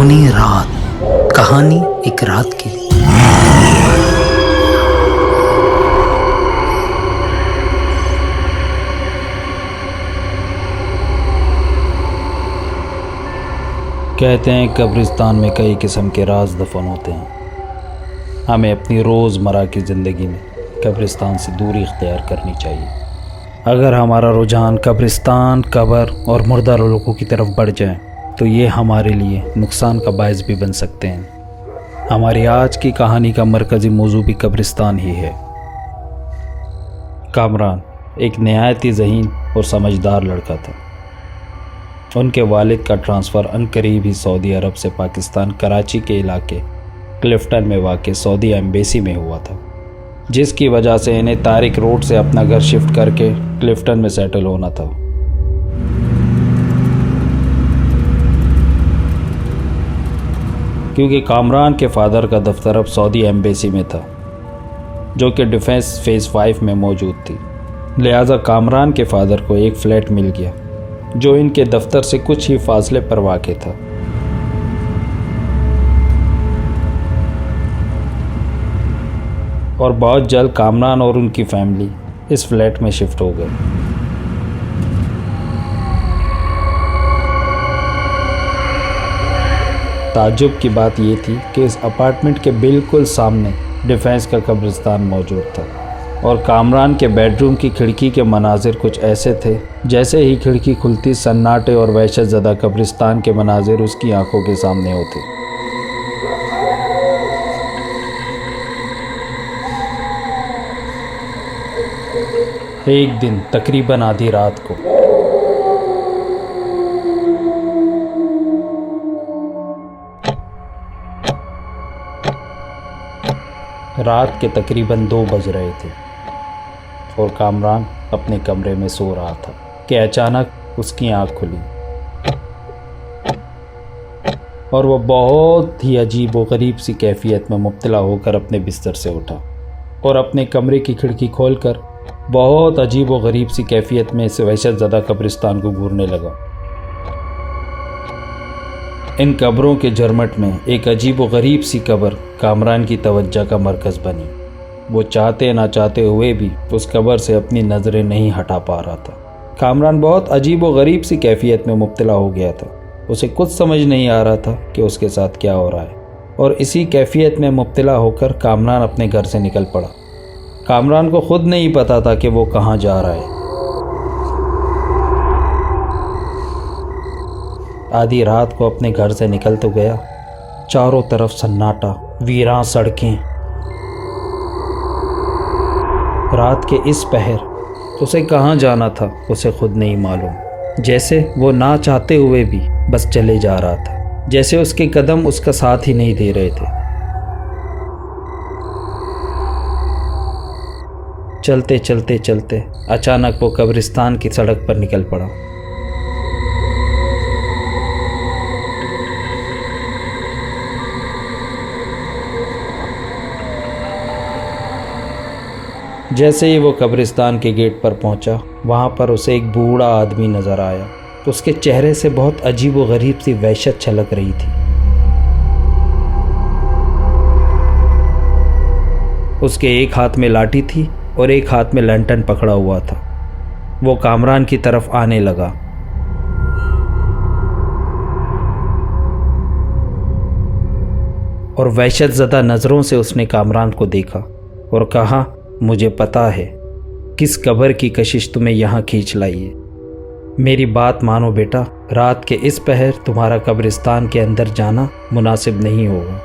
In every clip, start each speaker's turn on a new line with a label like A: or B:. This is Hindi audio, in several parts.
A: सोनी रात, कहानी एक रात की।
B: कहते हैं कब्रिस्तान में कई किस्म के राज दफन होते हैं। हमें अपनी रोज़मर्रा की ज़िंदगी में कब्रिस्तान से दूरी इख्तियार करनी चाहिए। अगर हमारा रुझान कब्रिस्तान, कब्र और मुर्दा लोगों की तरफ बढ़ जाए तो ये हमारे लिए नुकसान का बायस भी बन सकते हैं। हमारी आज की कहानी का मरकज़ी मौजू भी कब्रिस्तान ही है। कामरान एक नहायती ज़हीन और समझदार लड़का था। उनके वालिद का ट्रांसफ़र अनकरीब ही सऊदी अरब से पाकिस्तान कराची के इलाके क्लिफ्टन में वाक़ सऊदी एम्बेसी में हुआ था, जिसकी वजह से इन्हें तारिक रोड से अपना घर शिफ्ट करके क्लिफ्टन में सेटल होना था। क्योंकि कामरान के फादर का दफ्तर अब सऊदी एम्बेसी में था, जो कि डिफेंस फेज़ 5 में मौजूद थी। लिहाजा कामरान के फादर को एक फ़्लैट मिल गया जो इनके दफ्तर से कुछ ही फासले पर वाक़ था। और बहुत जल्द कामरान और उनकी फैमिली इस फ्लैट में शिफ्ट हो गए। ताज्जुब की बात यह थी कि इस अपार्टमेंट के बिल्कुल सामने डिफेंस का कब्रिस्तान मौजूद था और कामरान के बेडरूम की खिड़की के मनाजिर कुछ ऐसे थे जैसे ही खिड़की खुलती सन्नाटे और वहशत ज़दा कब्रिस्तान के मनाजिर उसकी आंखों के सामने होते। एक दिन तकरीबन आधी रात को रात के तकरीबन 2 बज रहे थे और कामरान अपने कमरे में सो रहा था कि अचानक उसकी आंख खुली और वह बहुत ही अजीब व गरीब सी कैफियत में मुब्तला होकर अपने बिस्तर से उठा और अपने कमरे की खिड़की खोलकर बहुत अजीब व गरीब सी कैफियत में इस वहशत ज़दा कब्रिस्तान को घूरने लगा। इन कब्रों के झरमट में एक अजीब व गरीब सी कब्र कामरान की तवज्जो का मरकज़ बनी। वो चाहते ना चाहते हुए भी उस कब्र से अपनी नज़रें नहीं हटा पा रहा था। कामरान बहुत अजीब व गरीब सी कैफियत में मुब्तला हो गया था। उसे कुछ समझ नहीं आ रहा था कि उसके साथ क्या हो रहा है और इसी कैफियत में मुब्तला होकर कामरान अपने घर से निकल पड़ा। कामरान को खुद नहीं पता था कि वो कहाँ जा रहा है। आधी रात को अपने घर से निकल तो गया, चारों तरफ सन्नाटा, वीरान सड़कें। रात के इस पहर उसे कहाँ जाना था उसे खुद नहीं मालूम। जैसे वो ना चाहते हुए भी बस चले जा रहा था, जैसे उसके कदम उसका साथ ही नहीं दे रहे थे। चलते चलते चलते अचानक वो कब्रिस्तान की सड़क पर निकल पड़ा। जैसे ही वो कब्रिस्तान के गेट पर पहुंचा, वहां पर उसे एक बूढ़ा आदमी नजर आया। उसके चेहरे से बहुत अजीब व गरीब सी वहशत छलक रही थी। उसके एक हाथ में लाठी थी और एक हाथ में लैंटर्न पकड़ा हुआ था। वो कामरान की तरफ आने लगा। और वहशत ज़दा नज़रों से उसने कामरान को देखा और कहा, मुझे पता है किस कब्र की कशिश तुम्हें यहाँ खींच लाई है। मेरी बात मानो बेटा, रात के इस पहर तुम्हारा कब्रिस्तान के अंदर जाना मुनासिब नहीं होगा।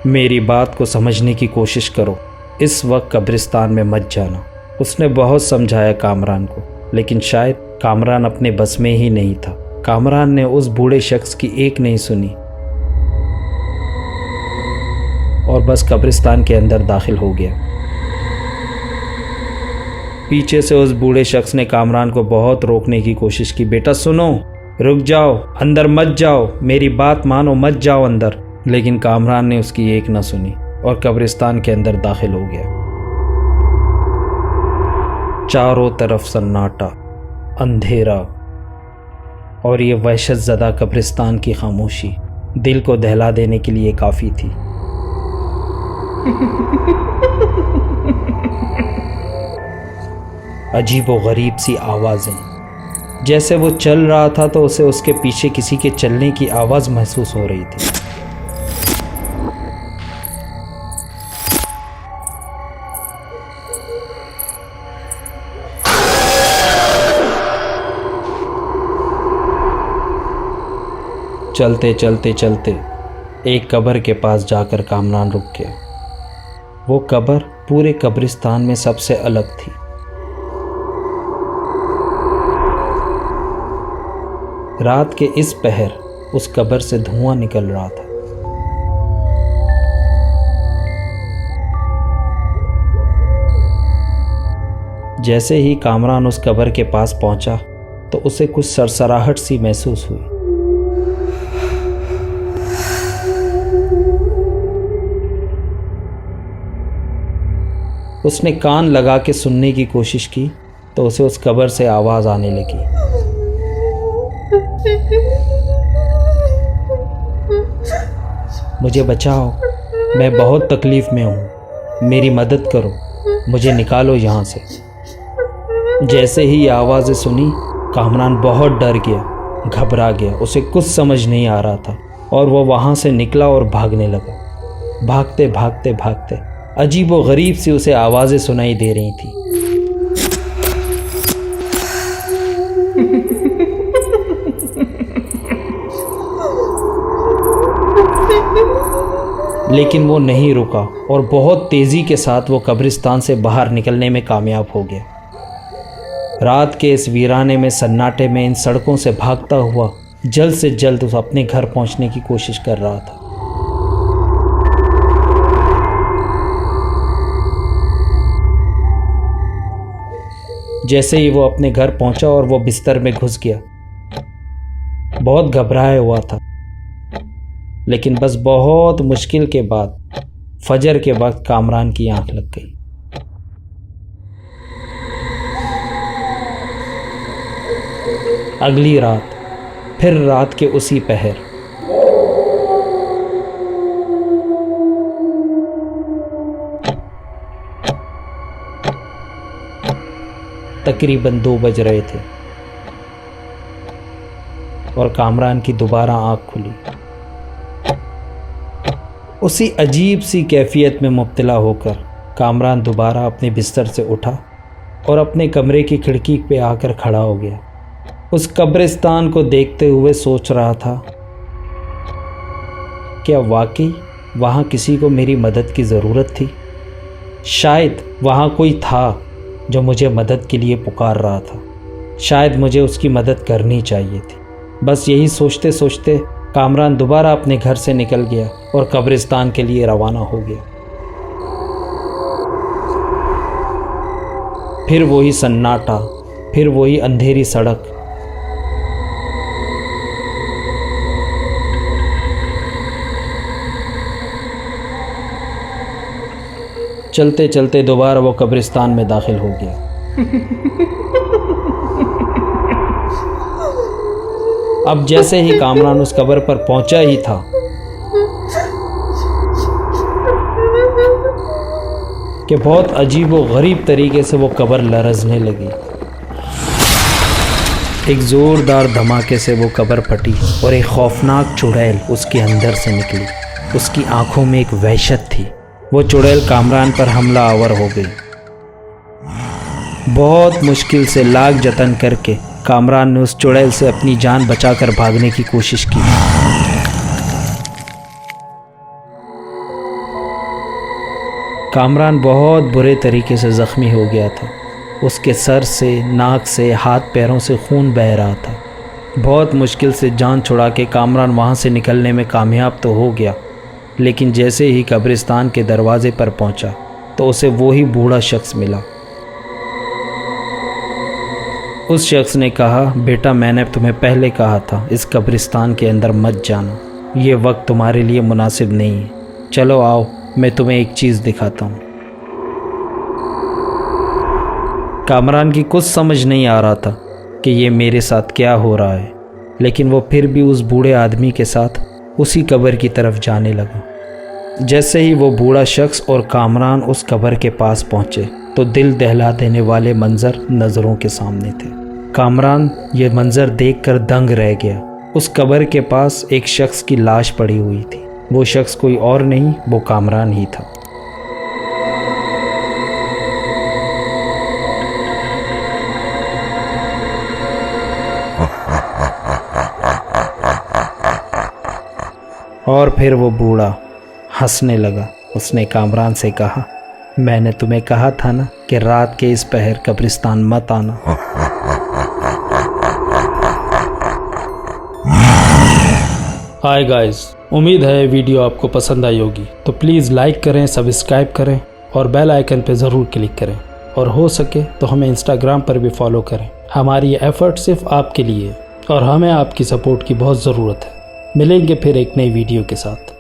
B: मेरी बात को समझने की कोशिश करो, इस वक्त कब्रिस्तान में मत जाना। उसने बहुत समझाया कामरान को, लेकिन शायद कामरान अपने बस में ही नहीं था। कामरान ने उस बूढ़े शख्स की एक नहीं सुनी और बस कब्रिस्तान के अंदर दाखिल हो गया। पीछे से उस बूढ़े शख्स ने कामरान को बहुत रोकने की कोशिश की। बेटा सुनो, रुक जाओ, अंदर मत जाओ, मेरी बात मानो, मत जाओ अंदर। लेकिन कामरान ने उसकी एक न सुनी और कब्रिस्तान के अंदर दाखिल हो गया। चारों तरफ सन्नाटा, अंधेरा और ये वहशत ज़दा कब्रिस्तान की खामोशी। दिल को दहला देने के लिए काफ़ी थी। अजीबो गरीब सी आवाज़ें। जैसे वो चल रहा था तो उसे उसके पीछे किसी के चलने की आवाज़ महसूस हो रही थी। चलते चलते चलते एक कब्र के पास जाकर कामरान रुक गया। वो कब्र पूरे कब्रिस्तान में सबसे अलग थी। रात के इस पहर उस कब्र से धुआं निकल रहा था। जैसे ही कामरान उस कब्र के पास पहुंचा तो उसे कुछ सरसराहट सी महसूस हुई। उसने कान लगा के सुनने की कोशिश की तो उसे उस कब्र से आवाज़ आने लगी। मुझे बचाओ, मैं बहुत तकलीफ़ में हूँ, मेरी मदद करो, मुझे निकालो यहाँ से। जैसे ही ये आवाज़ें सुनी कामरान बहुत डर गया, घबरा गया। उसे कुछ समझ नहीं आ रहा था और वो वहाँ से निकला और भागने लगा। भागते भागते भागते अजीबो गरीब सी उसे आवाज़ें सुनाई दे रही थी। लेकिन वो नहीं रुका और बहुत तेज़ी के साथ वो कब्रिस्तान से बाहर निकलने में कामयाब हो गया। रात के इस वीराने में, सन्नाटे में, इन सड़कों से भागता हुआ जल्द से जल्द उस अपने घर पहुंचने की कोशिश कर रहा था। जैसे ही वो अपने घर पहुंचा और वो बिस्तर में घुस गया, बहुत घबराया हुआ था। लेकिन बस बहुत मुश्किल के बाद फजर के वक्त कामरान की आंख लग गई। अगली रात फिर रात के उसी पहर तकरीबन 2 बज रहे थे और कामरान की दोबारा आंख खुली। उसी अजीब सी कैफियत में मुब्तला होकर कामरान दोबारा अपने बिस्तर से उठा और अपने कमरे की खिड़की पे आकर खड़ा हो गया। उस कब्रिस्तान को देखते हुए सोच रहा था, क्या वाकई वहाँ किसी को मेरी मदद की ज़रूरत थी? शायद वहाँ कोई था जो मुझे मदद के लिए पुकार रहा था। शायद मुझे उसकी मदद करनी चाहिए थी। बस यही सोचते सोचते कामरान दोबारा अपने घर से निकल गया और कब्रिस्तान के लिए रवाना हो गया। फिर वही सन्नाटा, फिर वही अंधेरी सड़क। चलते चलते दोबारा वो कब्रिस्तान में दाखिल हो गया। अब जैसे ही कामरान उस कब्र पर पहुंचा ही था कि बहुत अजीब व गरीब तरीके से वो कब्र लरज़ने लगी। एक ज़ोरदार धमाके से वो कब्र फटी और एक खौफनाक चुड़ैल उसके अंदर से निकली। उसकी आंखों में एक वहशत थी। वो चुड़ैल कामरान पर हमला आवर हो गई। बहुत मुश्किल से लाख जतन करके कामरान ने उस चुड़ैल से अपनी जान बचाकर भागने की कोशिश की। कामरान बहुत बुरे तरीके से ज़ख्मी हो गया था। उसके सर से, नाक से, हाथ पैरों से खून बह रहा था। बहुत मुश्किल से जान छुड़ा के कामरान वहाँ से निकलने में कामयाब तो हो गया, लेकिन जैसे ही कब्रिस्तान के दरवाजे पर पहुंचा तो उसे वही बूढ़ा शख्स मिला। उस शख्स ने कहा, बेटा मैंने तुम्हें पहले कहा था इस कब्रिस्तान के अंदर मत जाना, ये वक्त तुम्हारे लिए मुनासिब नहीं है। चलो आओ, मैं तुम्हें एक चीज़ दिखाता हूँ। कामरान की कुछ समझ नहीं आ रहा था कि ये मेरे साथ क्या हो रहा है, लेकिन वो फिर भी उस बूढ़े आदमी के साथ उसी कब्र की तरफ जाने लगा। जैसे ही वो बूढ़ा शख्स और कामरान उस कब्र के पास पहुंचे तो दिल दहला देने वाले मंजर नज़रों के सामने थे। कामरान ये मंजर देखकर दंग रह गया। उस कब्र के पास एक शख्स की लाश पड़ी हुई थी। वो शख्स कोई और नहीं, वो कामरान ही था। और फिर वो बूढ़ा हंसने लगा। उसने कामरान से कहा, मैंने तुम्हें कहा था ना कि रात के इस पहर कब्रिस्तान मत आना। हाय गाइस, उम्मीद है वीडियो आपको पसंद आई होगी, तो प्लीज़ लाइक करें, सब्सक्राइब करें और बेल आइकन पे ज़रूर क्लिक करें। और हो सके तो हमें इंस्टाग्राम पर भी फॉलो करें। हमारी ये एफर्ट सिर्फ आपके लिए और हमें आपकी सपोर्ट की बहुत ज़रूरत है। मिलेंगे फिर एक नई वीडियो के साथ।